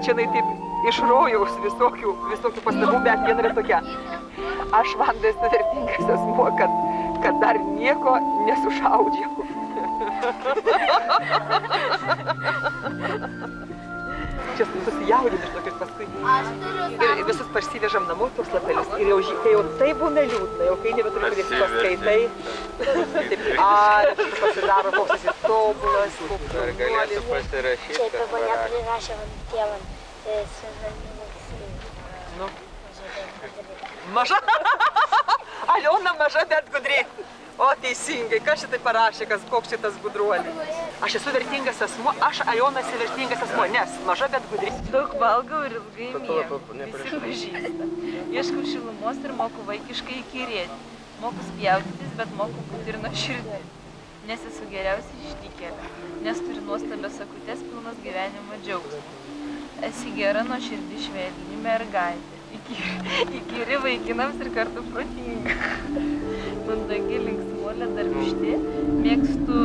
čia taip iš rojaus visokių pastabų, bet viena yra tokia. Aš Vanda esu vertingas asmuo, kad dar nieko nesušaudžiau. Čia susijaudinti tokius paskui. Ir visus parsivežam namo tos lapelius. Ir jau, kai jau tai būna liūdna, jau kai nebeturi pradėti tos skaitai. Taip, ačiū, pasidaro, koks esi tobulas, koks Ar galėtų pasirašyti, Čia dabar neprirašė man tėvam. Nu. Maža? Aliona maža, bet gudri. O, teisingai, kas šitai parašė, koks šitas gudruolis. Aš esu vertingas asmuo, aš Aliona esu vertingas asmuo, nes maža, bet gudri. Daug valgau ir ilgai miegu, visi pažįsta. Ieškau šilumos ir moku vaikiškai įkyrėti. Moku spjaudytis, bet moku būti ir nuoširdį. Nes esu geriausia ištikėlė, nes turi nuostabias akutės pilnas gyvenimo džiaugsmo. Esi gera, nuoširdi, švelni mergaitė. Įkyri vaikinams ir kartu protinga. Mandagi, linksmuolė, darbšti. Mėgstu...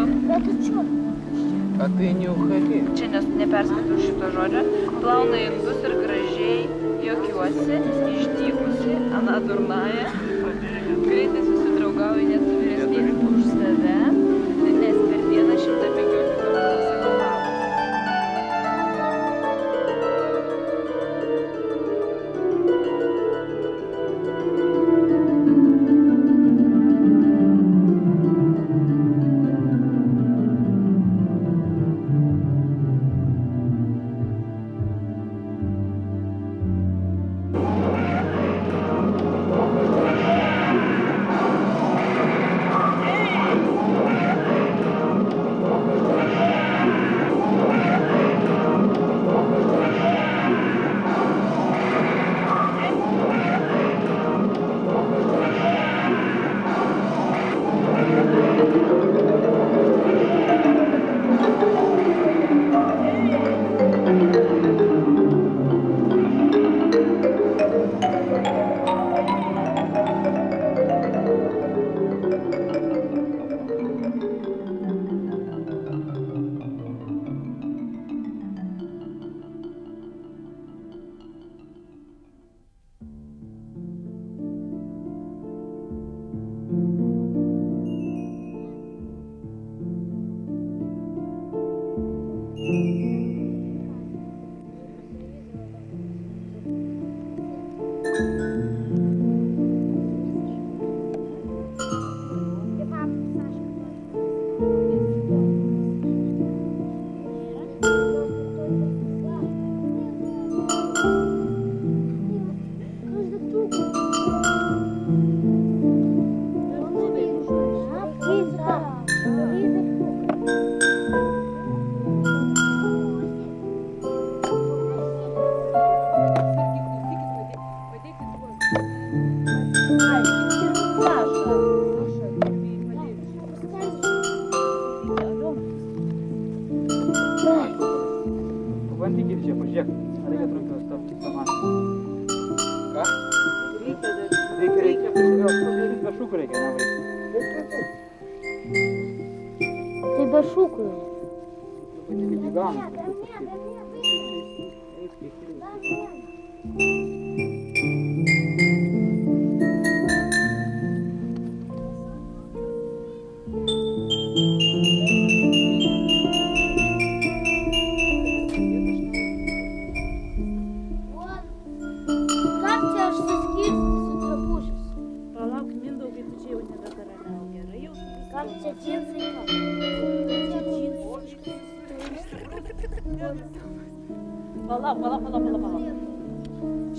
A tai neuchali. Čia neperskaitau šito žodžio. Plauna indus ir gražiai juokiuosi, išdykusi, ana durnaja. Greitai susidraugauju net su vyresniais už save, nes per dieną 115 kartų pasakau labas. Palauk.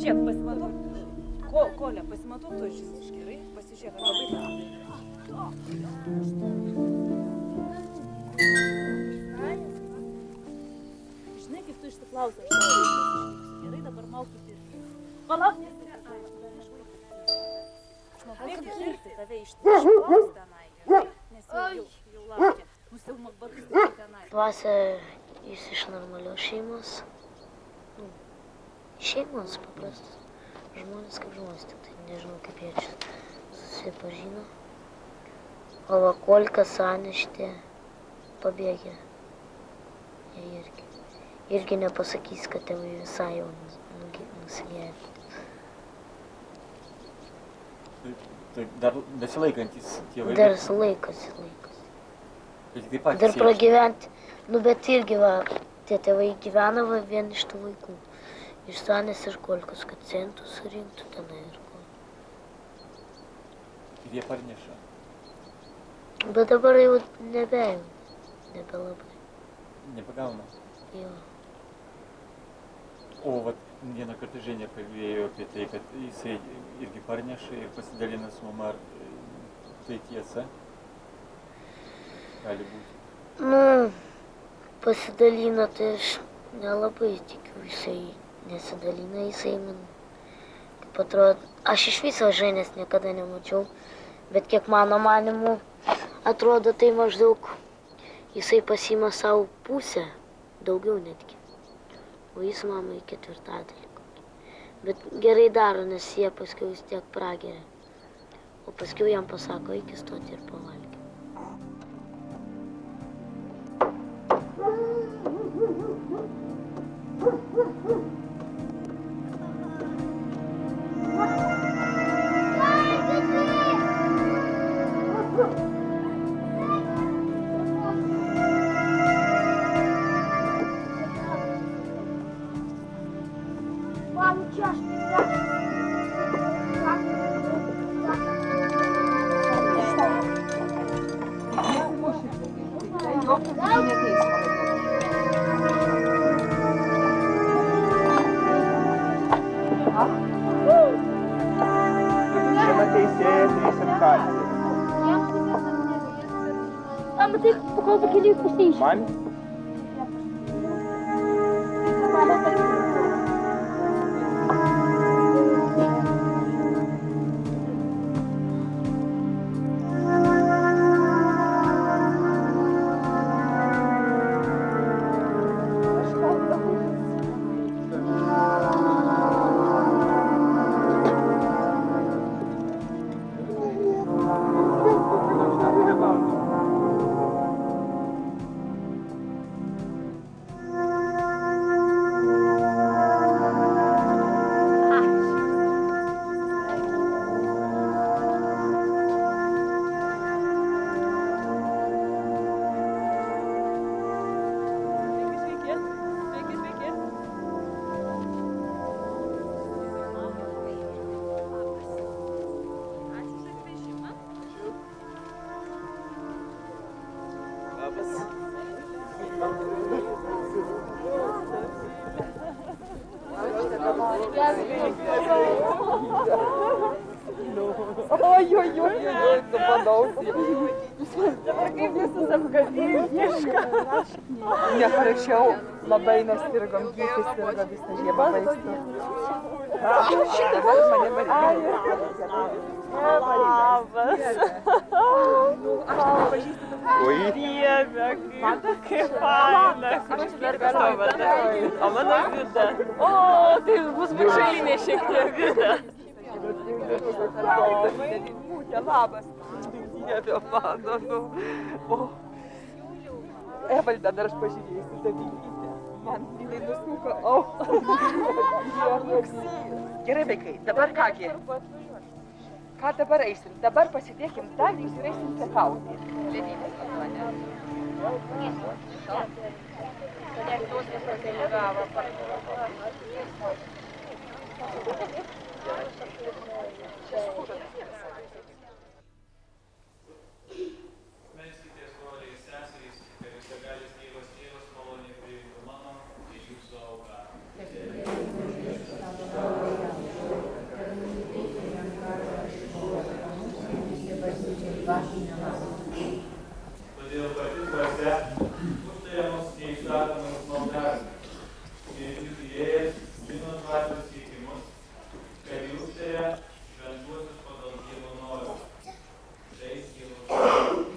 Žiūrėk, pasimatuok. Kolia, pasimatuok to žingsnius, gerai? Pasižiūrėk, labai daug. Žinai, kaip tu išsiklausai, aš tavo vaikas. Gerai, dabar mauk į pirtį. Palauk, aš norėčiau girti tave išklaus tenai, gerai? Nes jau laukia. Nusiaumok batus tenai. Vasą jis iš normalios šeimos. Šeimos paprastas. Žmonės kaip žmonės, tik tai nežinau, kaip jie čia susipažino. O va Kolka, Sanešti pabėgė. Jie irgi. irgi nepasakys, kad tėvai visai jau nusigėrė. Tai dar besilaikantis tėvai? Dar laikosi. Dar pragyventi. Nu, bet irgi va, tie tėvai gyvena va vien iš tų vaikų. Iš Sanės ir Kolkos, kad centų surinktų tenai ir ko. Ir jie parneša? Bet dabar jau nebelabai. Nepagauna? Jo. O vat vieną kartą Ženė kalbėjo apie tai, kad jisai irgi parneša ir pasidalina su mama. Ar tai tiesa? Gali būti. Nu, pasidalina, tai aš nelabai tikiu, jisai nesidalina, jisai man, kaip atrodo, aš iš viso Ženės niekada nemačiau, bet kiek mano manimu, atrodo tai maždaug jisai pasiima savo pusę, daugiau netgi, o jis mamai 1/4. Bet gerai daro, nes jie paskiau vis tiek prageria, o paskiau jam pasako, eik stoti ir pavalgyti. Маме? Neparašiau, labai nesirgom, gytis sirgo visą žiemą vaistų. Dabar mane varėjo. Labas. Aš tave pažįstu. Dieve, kaip faina. Kuris mergas tavo vardas? O mano Vida. O, tai bus viršelinė šiek tiek Vida. Labas. Dieve mano. Evalda, dar aš pažiūrėsiu Davylytę. Man jinai nusuko. Gerai, vaikai, dabar kągi? Ką dabar eisim? Dabar pasidėkim daiktus ir eisim sekauti. Ledynės atmanė. Melskitės, broliai ir seserys, kad visagalis Dievas Tėvas maloniai priimtų mano ir jūsų auką. Todėl pati dvasia užtarė mus neįstatomus maldavimus. Ir jūs įėjęs žino dvasios siekimus, kad jūs užtarė šventuosius pagal Dievo norą. Tai Dievo Alleluia.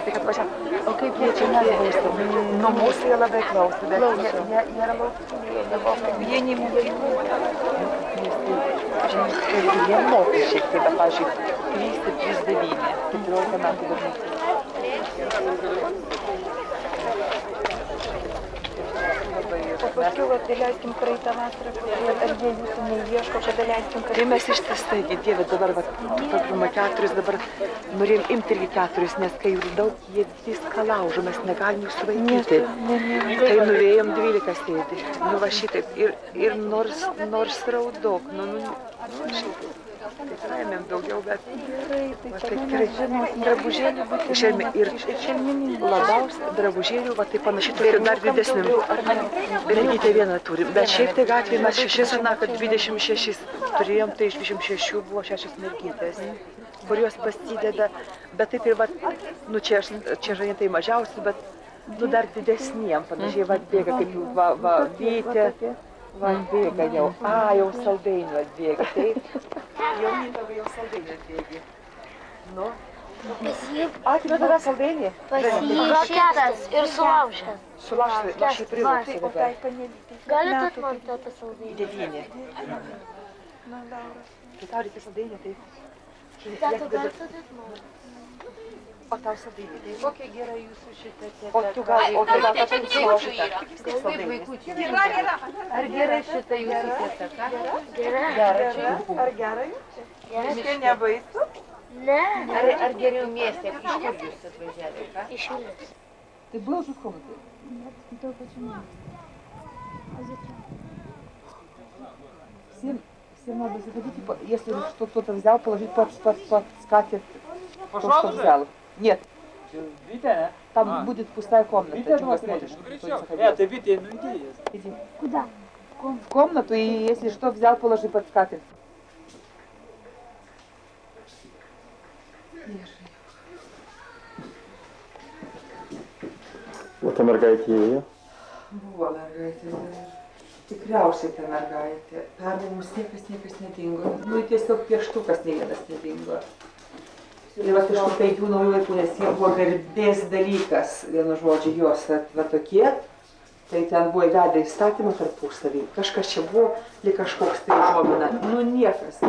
tik atvažiavo. O kaip jie čia nežinau? Nu, mūsų jie labai klauso, bet jie yra laukiniai, vieni mokiniai. Jie moka šiek tiek, bet, pavyzdžiui, 3,39, 14 metų bažnyčiai. O paskui, daleiskim, praeitą vasarą, ar jie jūsų neieško, kad daleiskim, kad... Tai mes ištisai, Dieve, dabar, pirmą 4, dabar norėjom imti irgi 4, nes kai jų daug, jie viską laužo, mes negalim jų suvaikyti. Tai nuvėjom 12 sėdį, nu va šitaip, ir nors raudok, nu šitaip. Tai praėmėm daugiau, bet... Va taip gerai, drabužėlių būtų. Ir labiausia drabužėlių, va taip panašiai tokiu dar didesniam. Mergytę vieną turim, bet šiaip tai gatvėje mes 6, kad 26 turėjom, tai iš 26 buvo 6 mergytės, kurios pasideda, bet taip ir va, nu čia žanintai mažiausi, bet nu dar didesniem, panašiai va atbėga, kaip va Vytė. Va atbėga jau, jau saldainių atbėga, taip. Jau Mindaugai jau saldainių atbėgi. Nu? Tu tada saldainį? Pakėtas ir sulaužęs. Sulaužęs, aš jį prilauksiu dabar. Galit man tą saldainį? 9. Tai tau reikia saldainį, taip? Tata, galit ateit man? O tau saldainį, taip? Kokia gera jūsų šitą tėtą? O tu gal kažkaip sulaužytą. Ar gerai šitą jūsų tėtą, ką? Gerai. Ar gerai? Miškai nebaisu? Ne. Ar geriau mieste? Iš kur jūs atvažiavote, ką? Iš Vilniaus. Ты был уже в комнате? Нет, только почему? А зачем? Всем надо заходить, если кто-то взял, положить под скатерть, то, что взял. Нет, Витя, там будет пустая комната, Витя, чего смотришь, ну кто при не чем? заходил. Ты, Витя, ну иди. Иди. Куда? В комнату, и если что, взял, положи под скатерть. O ta mergaitė įėjo? Buvo mergaitė. Tikriausiai ta mergaitė. Pernai mums niekas nedingo. Nu, tiesiog pieštukas nei vienas nedingo. Ir va iš tų 5 naujų vaikų, nes jie buvo garbės dalykas, vienu žodžiu, jos va tokie. Tai ten buvo įvedę įstatymą tarpusavį. Kažkas čia buvo, lyg kažkoks tai užuomina. Nu, niekas.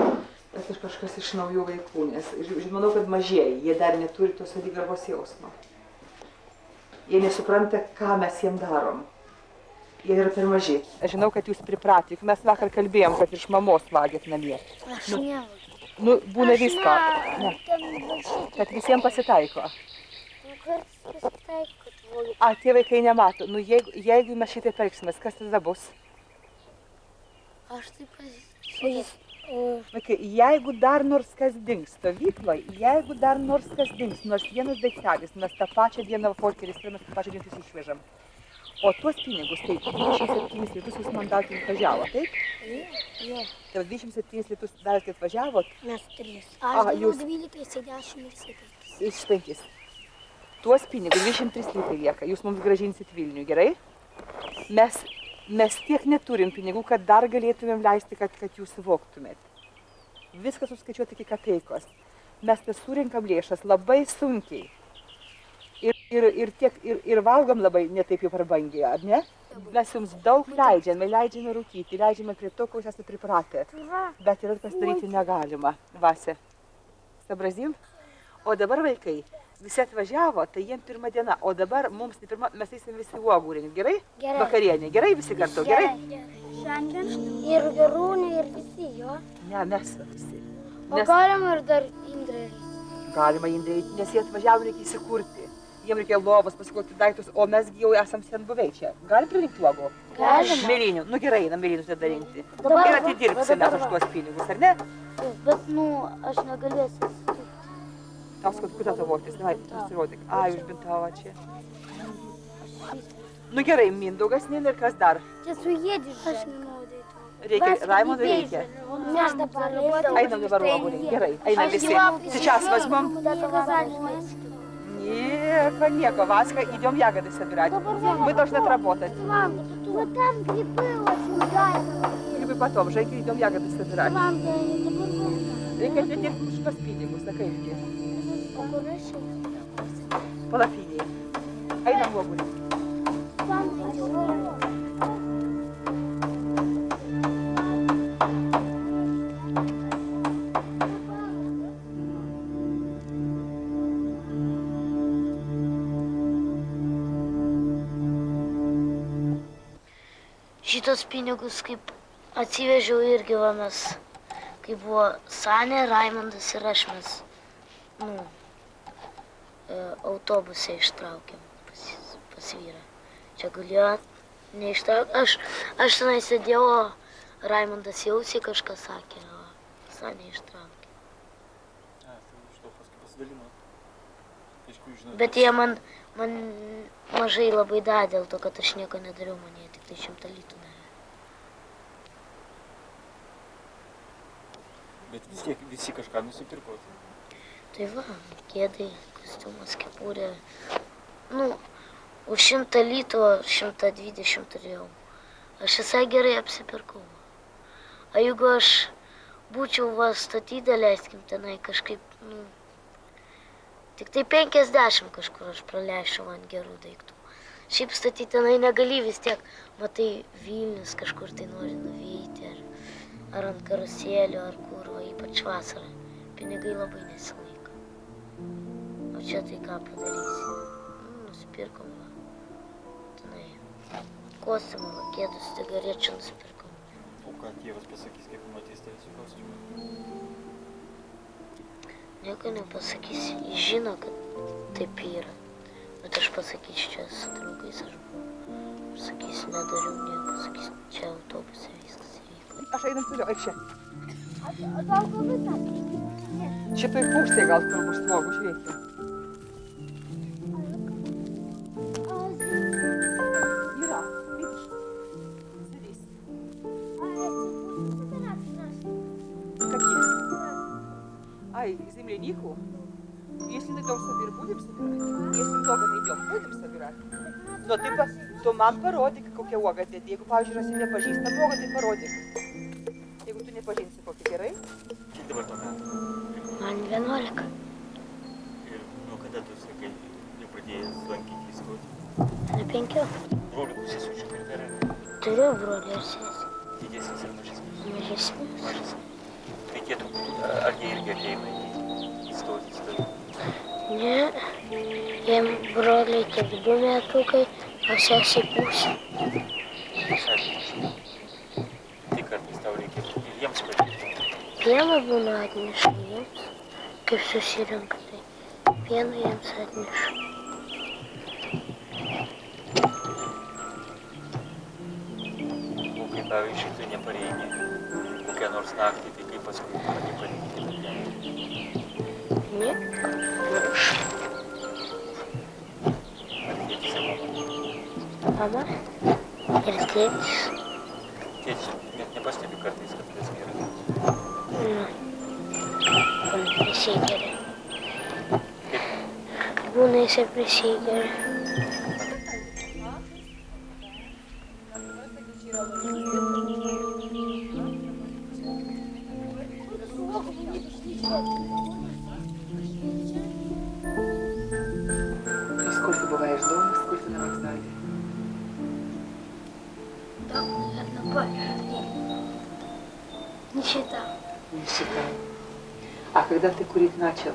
Bet kažkas iš naujų vaikų, nes manau, kad mažieji, jie dar neturi tos savigarbos jausmo. Jie nesupranta, ką mes jiem darom. Jie yra per maži. Aš žinau, kad jūs pripratę, juk mes vakar kalbėjom, kad iš mamos vagėt namie. Aš nevagiu. Nu, būna viską. Ne. Kad visiems pasitaiko. Kartais pasitaiko, kad vogiu. Tie vaikai nemato. Nu, jeigu mes šitai elgsimės, kas tada bus? Aš taip pasitaiko. Vaikai, jeigu dar nors kas dings stovykloje, jeigu dar nors kas dings, nors vienas daiktelis, mes tą pačią dieną folkeris ir mes tą pačią dieną išvežam. O tuos pinigus, tai 27 litus jūs man dalkį atvažiavo, taip? Jo. Tai 27 litus dalkį atvažiavot? Mes 3. Aš jūs- 12, 10 ir 7. Iš 5. Tuos pinigus 23 litai lieka, jūs mums gražinsit Vilnių, gerai? Mes tiek neturim pinigų, kad dar galėtumėm leisti, kad jūs suvoktumėt. Viskas suskaičiuoti iki kapeikos. Mes tas surinkam lėšas labai sunkiai. Ir valgom labai netaip jau prabangiai, ar ne? Mes jums daug leidžiame rūkyti, leidžiame prie to, ko jūs esate pripratę. Bet yra pasidaryti negalima. Vase. Sabrazim? O dabar vaikai, visi atvažiavo, tai jiem pirma diena, o dabar mums pirma, mes eisim visi uogų rinkti, gerai? Gerai. Vakarienė, gerai visi kartu, gerai? Šiandien ir Gerūnė ir visi, jo. Ne, mes visi. O galima ir dar Indrė. Galima Indrei, nes jie atvažiavo, reikia įsikurti. Jiem reikia lovos, pasikloti daiktus, o mesgi jau esam sen buvei čia. Galim pririnkti uogų? Galima. Mėlynių, nu gerai, einam mėlynių tada rinkti. Dabar- Ir atidirbsime už tuos pinigus, ar ne? Bet, aš negalėsiu. Tau kutą tavo votis, davai, pasirodyk. Užbintavo čia. Nu gerai, Mindaugas, ir kas dar? Čia suėdžiu. Aš nenoriu. Reikia, Raimondą reikia. Mes dabar Einam dabar uogų rinkti, gerai, einam visi. Сейчас возьмем. Nieko, Vaska, идем ягоды собирать. Мы должны отработать. Мам, вот там грибы очень гарные. Грибы потом, Женька, идем ягоды собирать. Мам, Reikia atidirbti už tuos pinigus, na kaipgi. Palapinėje. Einam Uogulį. Šitos pinigus kaip atsivežiau irgi va mes, kai buvo Sanė, Raimondas ir aš mes, autobuse ištraukėm pas vyrą. Čia galėjo neištraukti, aš tenai sėdėjau, o Raimondas jausiai kažką sakė, o Sanė ištraukė. Tai iš to paskui pasidalino. Bet jie man mažai labai davė dėl to, kad aš nieko nedariau, man jie tik tai 100 litų davė. Bet vis tiek visi kažką nusipirkot. Tai va, kėdai, kostiumas, kepurė. Už 100 litų 120 turėjau. Aš visai gerai apsipirkau. O jeigu aš būčiau va statydę, leiskim tenai kažkaip, tik tai 50 kažkur aš praleisčiau ant gerų daiktų. Šiaip statyti tenai negali vis tiek, matai Vilnius kažkur tai nori nuveiti, ar ant karusėlio, ar kur, o ypač vasarą. Pinigai labai nesilaiko. O čia tai ką padarysi? Nusipirkom va. Tenai kostiumą, va, kėdus, cigarečių nusipirkom. O ką tėvas pasakys, kaip pamatys tave su kostiumu? Nieko nepasakys, jis žino, kad taip yra. Bet aš pasakysiu, čia su draugais aš buvau. Aš sakysiu, nedariau nieko, sakysiu, čia autobuse viskas įvyko. Aš einam toliau, eik čia. Šitoj pusėje gal kur bus žmogų, žiūrėkime. Yra, видишь, здесь. Каких? Ай, землянику? Если найдем, будем собирать. Если много найдем, будем собирать. Но ты то man parodyk, kokią uogą dėti. Jeigu, pavyzdžiui, rasi nepažįstamą uogą, tai parodyk. Jeigu tu nepažinsi kokį, gerai? Kiek dabar tau metų? Man 11. Ir nuo kada tu sakai, jau pradėjęs lankyti įstoti? Nuo 5. Brolių sesučių turi dar? Turiu brolį ir sesę. Didesnis ar mažesnis? Mažesnis. Mažesnis. Reikėtų, ar jie irgi ateina įstoti? Ne, jiem broliai tik 2 metukai, o sesė pusė. Tai kartais tau reikėtų ir jiems padėti. Pieną būna atneša jiems, kaip susirenka, tai pieną jiems atneša. O kai pavyzdžiui tu nepareini kokią nors naktį, tai kaip paskui palikti? Ne, mama ir tėtis. Tėtis net nepastebi kartais, kad tas geras. Būna prisigeria. Kaip? Būna jisai prisigeria. Сколько бываешь дома, сколько на вокзале? Да, наверное, больше. Не считал. Не считал. А когда ты курить начал?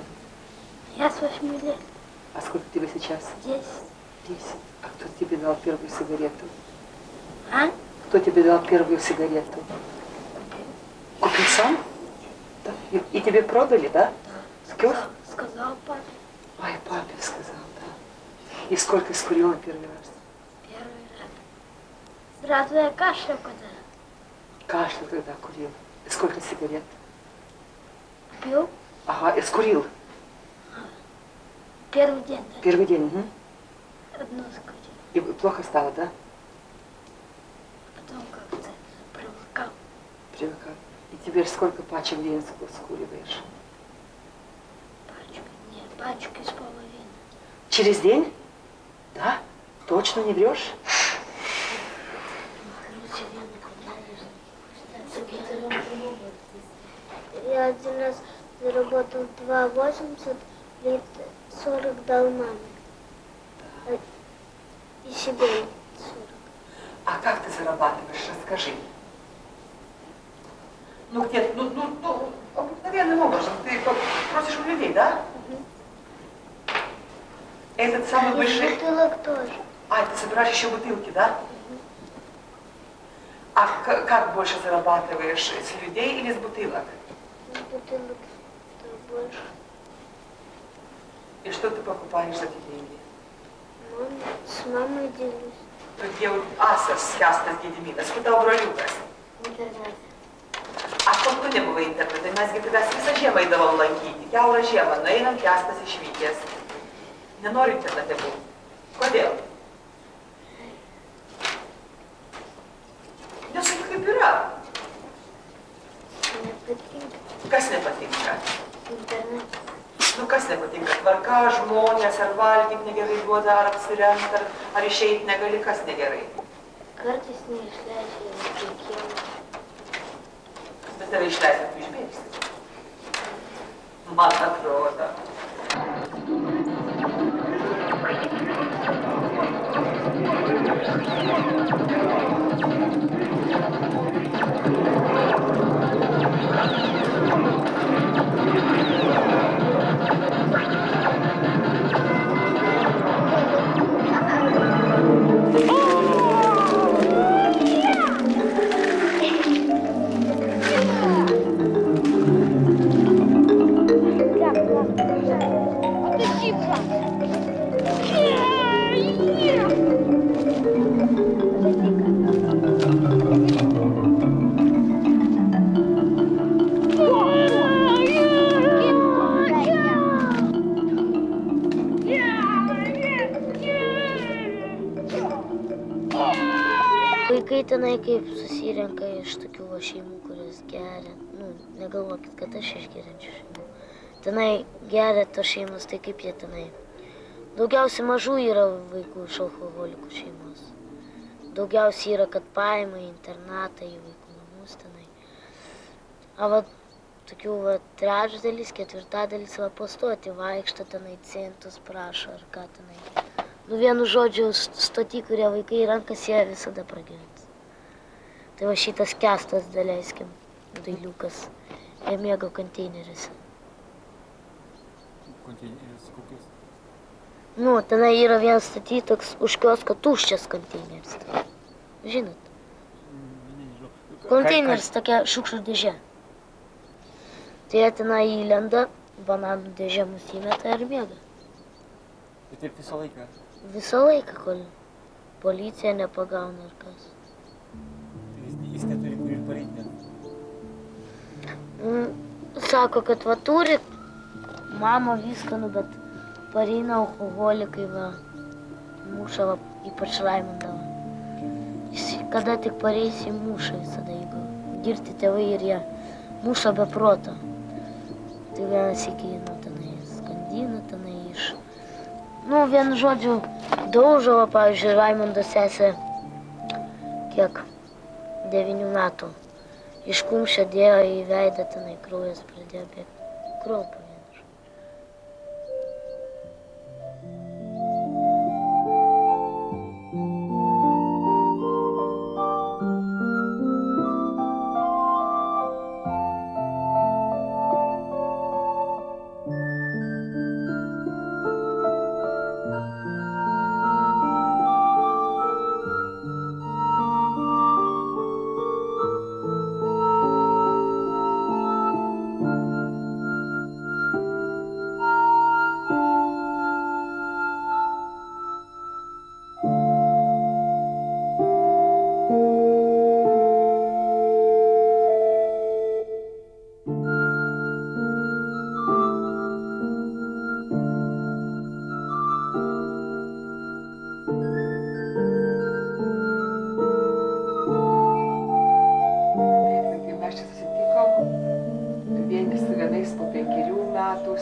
Я с 8 лет. А сколько тебе сейчас? 10. 10. А кто тебе дал первую сигарету? А? Кто тебе дал первую сигарету? Купил сам? Да. И тебе продали, да? Да. Сказал папе. Ай, папе сказал, да. И сколько скурила первый раз? Первый раз. Сразу я кашлял когда. Кашлял тогда курил. И сколько сигарет? Пил. Ага, и скурил. Первый день. Да. Первый день, угу. Одну скурил. И плохо стало, да? Потом как-то привыкал. Привыкал. И теперь сколько пачек в день скуриваешь? Пачку. Нет, пачку с половиной. Через день? Да? Точно не врешь? Я один раз заработал 2,80, лет 40 дал маме. И себе 40. А как ты зарабатываешь, расскажи. Ну где-то, обыкновенным образом. Ты просишь у людей, да? Этот самый большой... Бутылок тоже. А, ты собираешь еще бутылки, да? А как больше зарабатываешь, с людей или с бутылок? С бутылок больше. И что ты покупаешь за эти деньги? С мамой делюсь. Тут jau asas Kęstas Gediminas, kur tavo broliukas? Интернет. A kol tu nebuvai internete, mesgi tavęs visą žiemą eidavom lankyti. Kiaurą žiemą, nueinam Kęstas išvykęs. Nenoriu internete būti. Kodėl? Nesakyk, kaip yra. Nepatinka. Kas nepatinka? Интернет. Nu kas nepatinka? Tvarka, žmonės, ar valgyti negerai duoda, ar apsirengti, ar išeiti negali, kas negerai. Kartais neišleidžia reikėjo. Bet tave išleidžia, tu išbėgsi. Man atrodo. Vaikai tenai kaip susirenka iš tokių šeimų, kurios geria. Nu, negalvokit, kad aš iš geriančių šeimų. Tenai geria tos šeimos, tai kaip jie tenai. Daugiausiai mažų yra vaikų iš alkoholikų šeimos. Daugiausiai yra, kad paima į internatą, į vaikų namus tenai. A va, tokių va trečdalis, ketvirtadalis va pastoti vaikšto tenai, centus prašo ar ką tenai. Nu, vienu žodžiu, stoti, kurie vaikai rankas, jie visada pragyvens. Tai va šitas Kęstas, daleiskim, dailiukas, jie mėgo konteineriuose. Konteineris kokius? Nu, tenai yra vienas statytas už kiosko tuščias konteineris. Žinot? Nežinau. Konteineris tokia šiukšlių dėžė. Tai jie tenai įlenda, bananų dėžė mus įmeta ir miega. Tai taip visą laiką? Visą laiką, kol policija nepagauna ar kas. Jis neturi kur ir pareiti net? Sako, kad va turi mama viską, nu, bet pareina alkoholikai, va, muša, va, ypač Raimundą. Kada tik pareisi, muša visada, jeigu girti tėvai ir jie muša be proto. Tai vienas iki, nu, tenai skandina, tenai iš... Nu, vienu žodžiu, daužo, va, pavyzdžiui, Raimundo sesė, kiek, 9 metų. Iš kumščio dėjo į veidą, tenai kraujas pradėjo bėgti. Kraupa vienu žodžiu.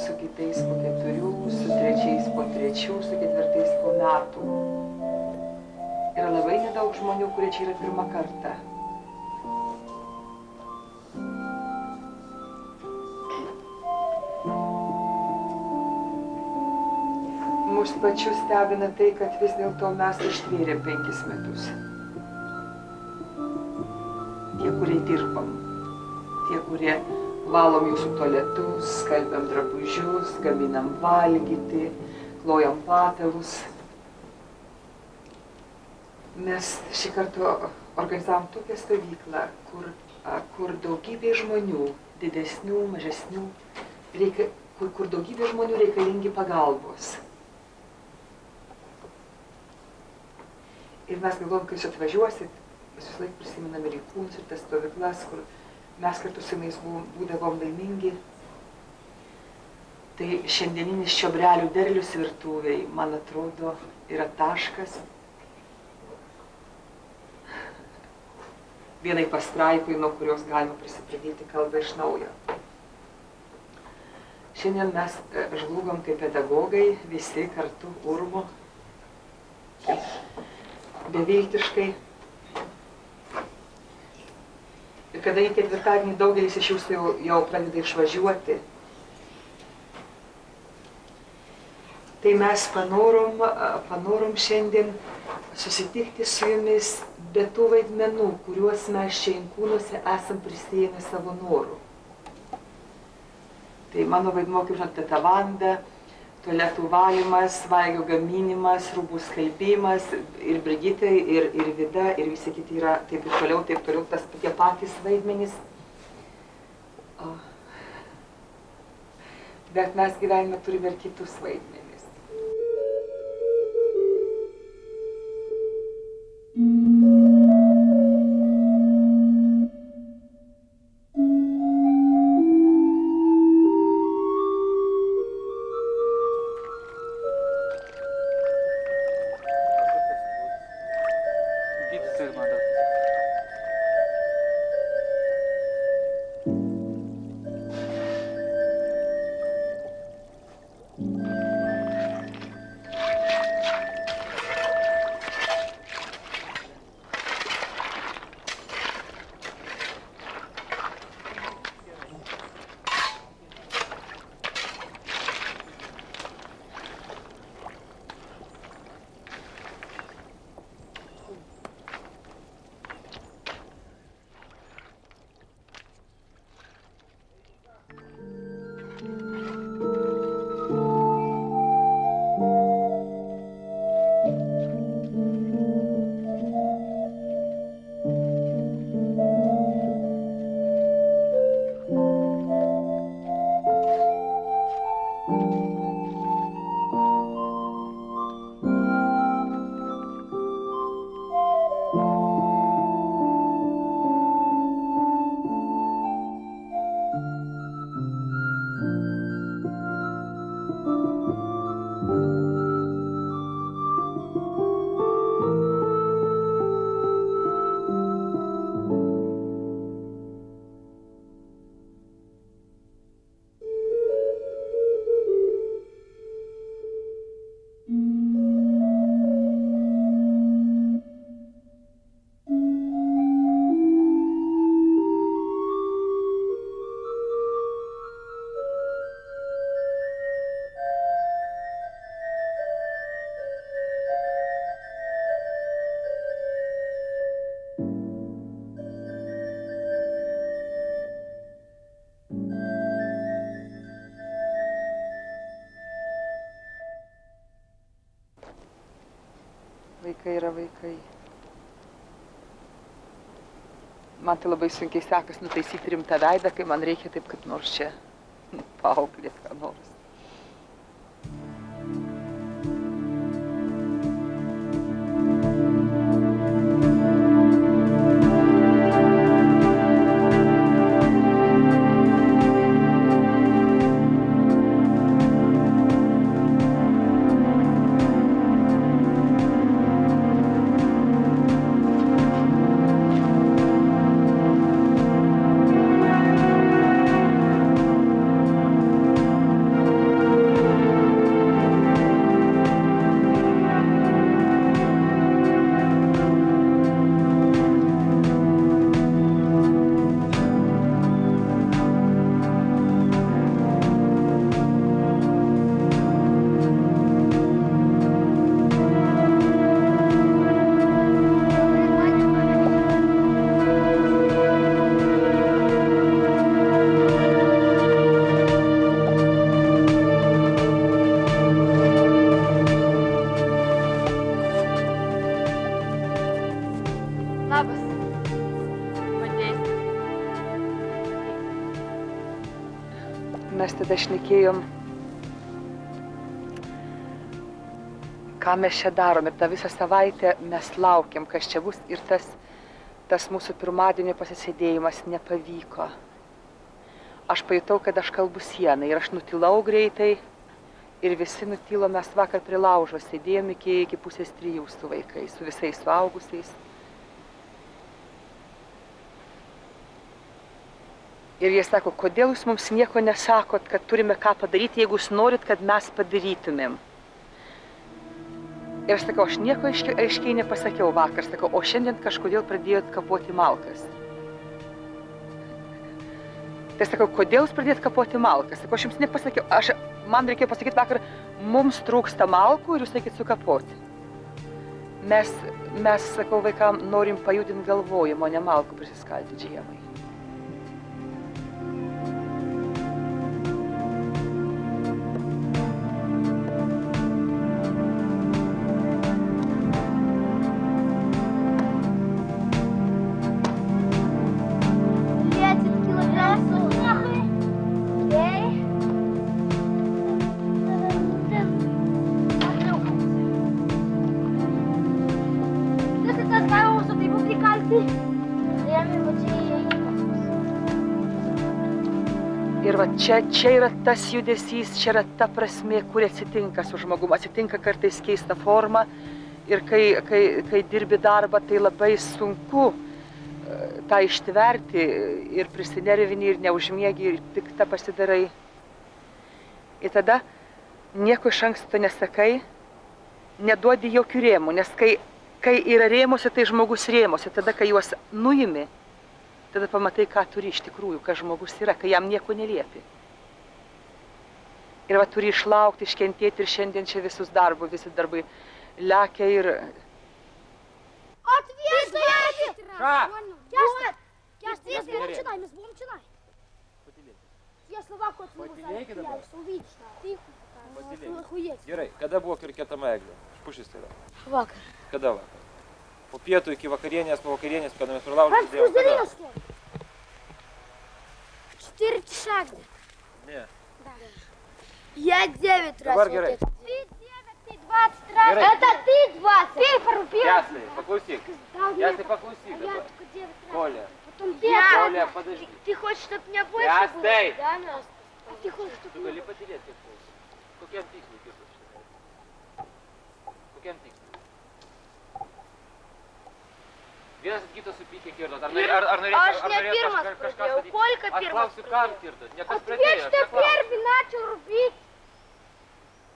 Su kitais po 4, su trečiais po 3, su ketvirtais po metų. Yra labai nedaug žmonių, kurie čia yra pirmą kartą. mus pačius stebina tai, kad vis dėlto mes ištvėrėm 5 metus. Tie, kurie dirbam, tie, kurie valom jūsų tualetus, skalbiam drabužius, gaminam valgyti, klojam patalus. Mes šį kartą organizavom tokią stovyklą, kur daugybė žmonių, didesnių, mažesnių, kur daugybė žmonių reikalingi pagalbos. Ir mes galvom, kai jūs atvažiuosit, mes vis laik prisimenam ir įkūnus, ir tas stovyklas, kur mes kartu su jais būdavom laimingi. Tai šiandieninis čiobrelių derlius virtuvėj, man atrodo, yra taškas vienai pastraipai, nuo kurios galima prisipradėti kalbą iš naujo. Šiandien mes žlugom kaip pedagogai, visi kartu urmu, beviltiškai. Ir kadangi ketvirtadienį daugelis iš jūsų jau pradeda išvažiuoti, tai mes panorom šiandien susitikti su jumis be tų vaidmenų, kuriuos mes čia inkūnuose esam prisėmę savo norų. Tai mano vaidmuo, kaip žinote, teta Vanda, tualetų valymas, valgio gaminimas, rūbų skalbimas, ir Brigitai, ir Vida, ir visi kiti yra taip ir toliau, tas tie patys vaidmenys. Bet mes gyvenime turime ir kitus vaidmenis. Vaikai yra vaikai. Man tai labai sunkiai sekas nutaisyti rimtą veidą, kai man reikia taip kaip nors čia paauklėti ką nors. mes tada šnekėjom, ką mes čia darom. Ir tą visą savaitę mes laukiam, kas čia bus. Ir tas mūsų pirmadienio pasisėdėjimas nepavyko. Aš pajutau, kad aš kalbu sieną ir aš nutilau greitai. Ir visi nutilo, mes vakar prie laužo sėdėjom iki 2:30 su vaikais, su visais suaugusiais. Ir jie sako, kodėl jūs mums nieko nesakot, kad turime ką padaryti, jeigu jūs norit, kad mes padarytumėm. Ir aš sakau, aš nieko aiškiai nepasakiau vakar, sakau, o šiandien kažkodėl pradėjot kapoti malkas. Tai sakau, kodėl jūs pradėjot kapoti malkas? Sakau, aš jums nepasakiau, man reikėjo pasakyti vakar, mums trūksta malkų ir jūs reikėt sukapoti. Mes, sakau, vaikam norim pajudinti galvojimo, ne malkų prisiskalti žiemai. Ir va čia yra tas judesys, čia yra ta prasmė, kuri atsitinka su žmogum. Atsitinka kartais keista forma ir kai dirbi darbą, tai labai sunku tą ištverti ir prisinervini ir neužmiegi ir piktą pasidarai. Ir tada nieko iš anksto nesakai, neduodi jokių rėmų, nes kai yra rėmuose, tai žmogus rėmuose. Tada, kai juos nuimi, tada pamatai, ką turi iš tikrųjų, kas žmogus yra, kai jam nieko neliepi. Ir va turi išlaukti, iškentėti ir šiandien čia visi darbai lekia ir... Ответьте! Ша! Mes buvom činai. Я Slovaku atsimenu. Gerai, kada buvo kirkėtama eglė? Špušis tai yra. Vakar. Kada vakar? Po pietų iki vakarienės, po vakarienės, kada mes pralaužėm dėjom. Kada? 4 часа. Ne. Я 9 раз. Dabar gerai. Ты 9, ты 20 раз. Gerai. Это ты 20. Ты порубил. Ясный, поклausyk. Ясный, поклausyk dabar. Коля. Коля, подожди. Ты хочешь, чтобы меня больше Ясный. было? Да, Настя. А ты хочешь, чтобы Tu gali patylėti kiek klausyk. Kokiam tikslui kirtas šitai? Kokiam tikslui? Vienas kitas supykė kirtot. Ar norėtų Aš ne pirmas pradėjau. Kolka Aš pirmas klausiu, kam kirtot? Ne kas pradėjo, Ответь, aš что neklausiu. первый начал рубить.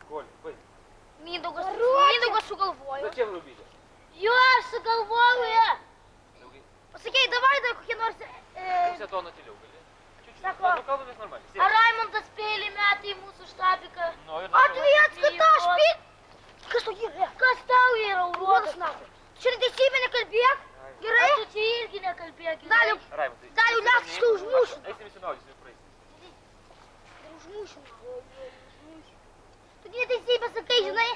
Коля, baig. Mindaugas sugalvojo. Zачем rubyti? Jo, aš sugalvoju. Pasakei, davai dar kokie nors... Pusę to nutyliau gali. Čiūčiu. Sako. Nu kalbamės normaliai. A Raimondas pėlį metė į mūsų štapiką. Nu, ir Ответь, kad aš pit... Kas tau yra? Kas tau yra, urodas nahui? Čia neteisybė nekalbėk? Gerai? Tu čia irgi nekalbėk. Daliu, Raimondai. Daliu, liauks, štai užmušim. Eisim visi maudysim ir praeisim. Užmušim. Tu neteisybę sakai, žinai?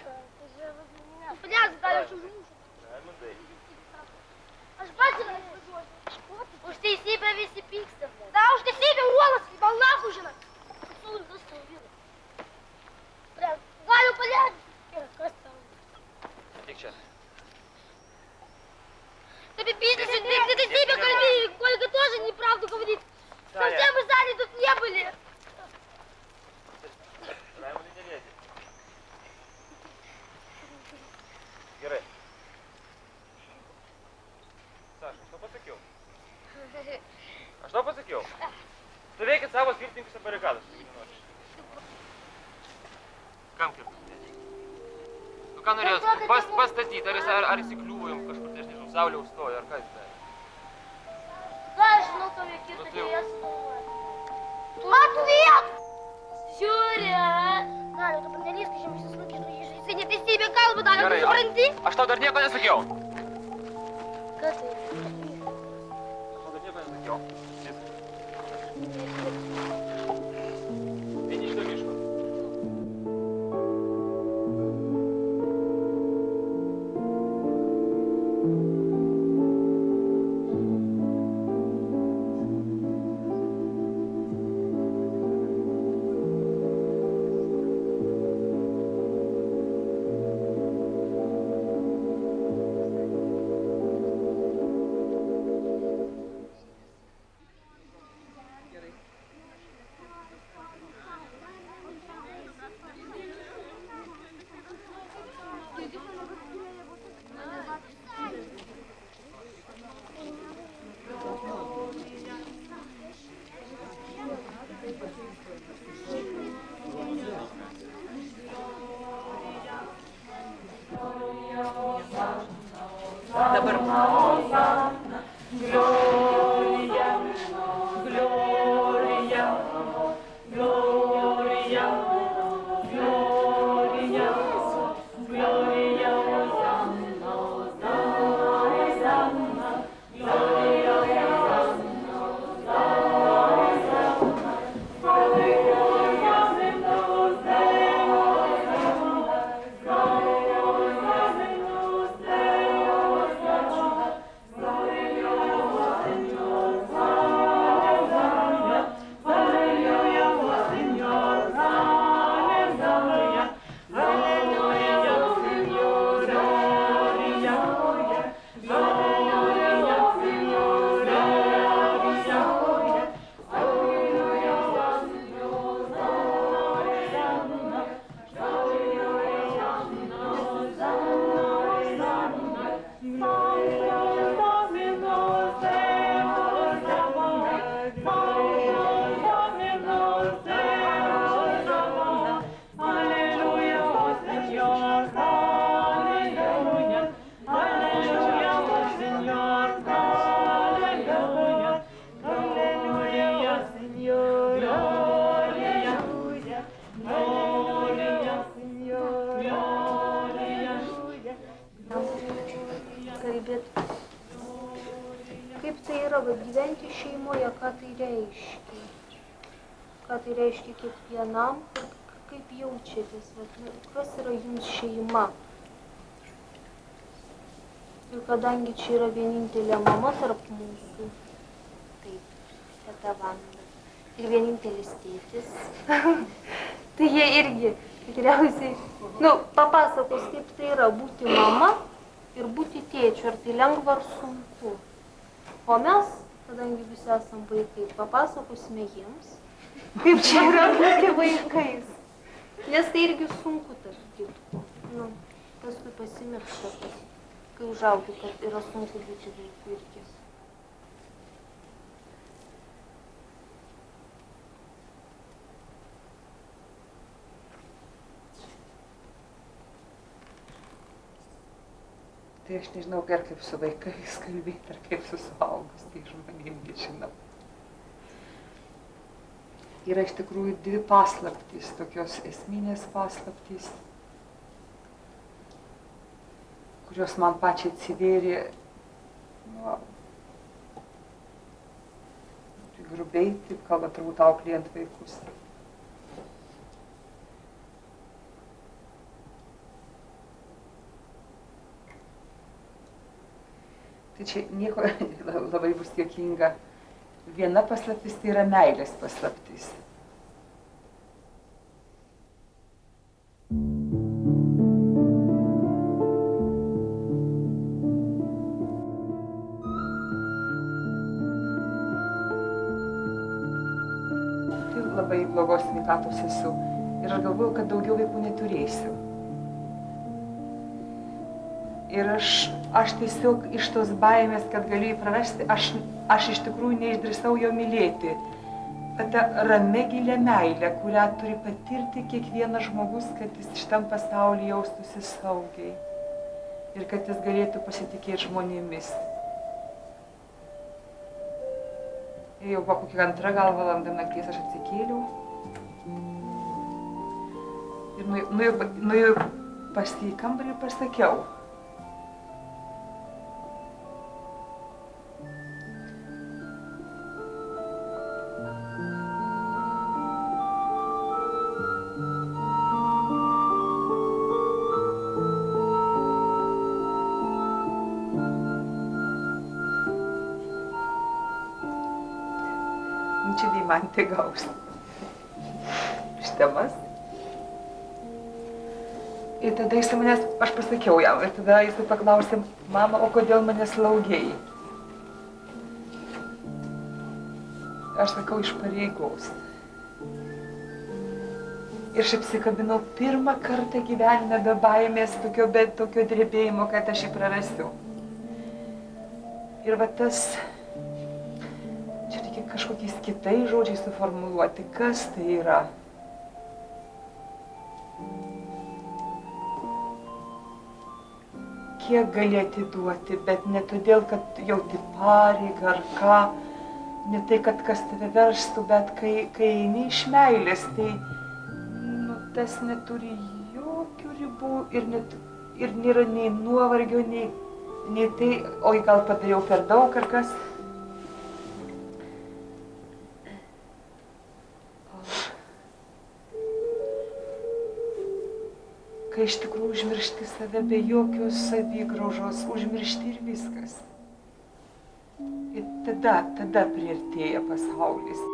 Paliauks, Daliu, aš užmušim. Raimondai. Aš pats ir važiuosiu. Už teisybę visi pyksta. Da, už teisybę uolas, gal nahu, žinai. Sūrgas tau vyrai. Galiu paliauks. Kas tau? Tik čia. Тебе бизнес, неteisybę kalbėjai, Kolga тоже неправду говорит. Совсем мы сами тут не были. Raimondai nelėdi. Gerai. Saša, aš tau pasakiau. Aš tau pasakiau. Stovėkit savo skirtingose barikadose. Kam kirtus? Tu ką norėjot pastatyti, ar įsikliuvo jums kažkur, tai aš nežinau, saulė užstojo, ar ką jis darė? Да, aš žinau, kam jie kirto, tai jie stoja. Ответ! Žiūrė! Daliu, tu panelys, kai žemės suslakėtų, jisai neteisybę kalba, Daliu, tu supranti? Aš tau dar nieko nesakiau. Ką tai? Aš tau dar nieko nesakiau. Eini iš to miško. tai reiškia. Ką tai reiškia kiekvienam, kaip jaučiatės, kas yra jums šeima. Ir kadangi čia yra vienintelė mama tarp mūsų, taip, teta Vanda, ir vienintelis tėtis, tai jie irgi tikriausiai, papasakos, kaip tai yra būti mama ir būti tėčiu, ar tai lengva ar sunku. O mes, kadangi visi esam vaikai, papasakosime jiems, kaip čia yra būti vaikais. Nes tai irgi sunku tarp kitko. Paskui pasimiršta, kai užaugi, kad yra sunku būti vaiku irgi. Tai aš nežinau, ar kaip su vaikais kalbėti, ar kaip su suaugusiais žmonėmis, žinau. Yra iš tikrųjų dvi paslaptys, tokios esminės paslaptys, kurios man pačiai atsivėrė, grubiai, taip kalba turbūt auklėjant vaikus. Tai čia nieko labai bus juokinga. Viena paslaptis tai yra meilės paslaptis. Tai labai blogos sveikatos esu. Ir aš galvoju, kad daugiau vaikų neturėsiu. Ir aš tiesiog iš tos baimės, kad galiu jį prarasti, aš iš tikrųjų neišdrįsau jo mylėti. Ta ramia gilia meilė, kurią turi patirti kiekvienas žmogus, kad jis šitam pasaulyje jaustųsi saugiai. Ir kad jis galėtų pasitikėti žmonėmis. Ir jau buvo kokia 2 gal valanda nakties aš atsikėliau. Ir nuėjau pas į kambarį ir pasakiau. Čia deimantė gaus štemas. Ir tada jis manęs, aš pasakiau jam, ir tada jis paklausė, mama, o kodėl mane slaugėjai? Aš sakau, iš pareigos. Ir aš apsikabinau pirmą kartą gyvenime be baimės, be tokio drebėjimo, kad aš jį prarasiu. Ir va tas, čia reikia kažkokiais kitais žodžiais suformuluoti, kas tai yra. Kiek gali atiduoti, bet ne todėl, kad jauti pareigą ar ką, ne tai, kad kas tave verstų, bet kai eini iš meilės, tai tas neturi jokių ribų ir nėra nei nuovargio, nei tai, oi gal padariau per daug ar kas. Kai iš tikrųjų užmiršti save be jokios savigraužos, užmiršti ir viskas. Ir tada priartėja pasaulis.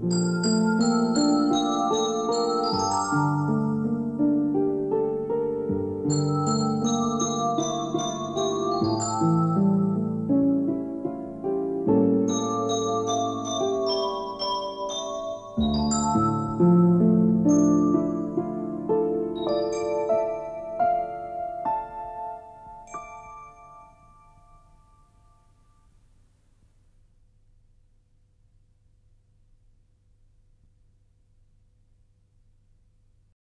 Thank you.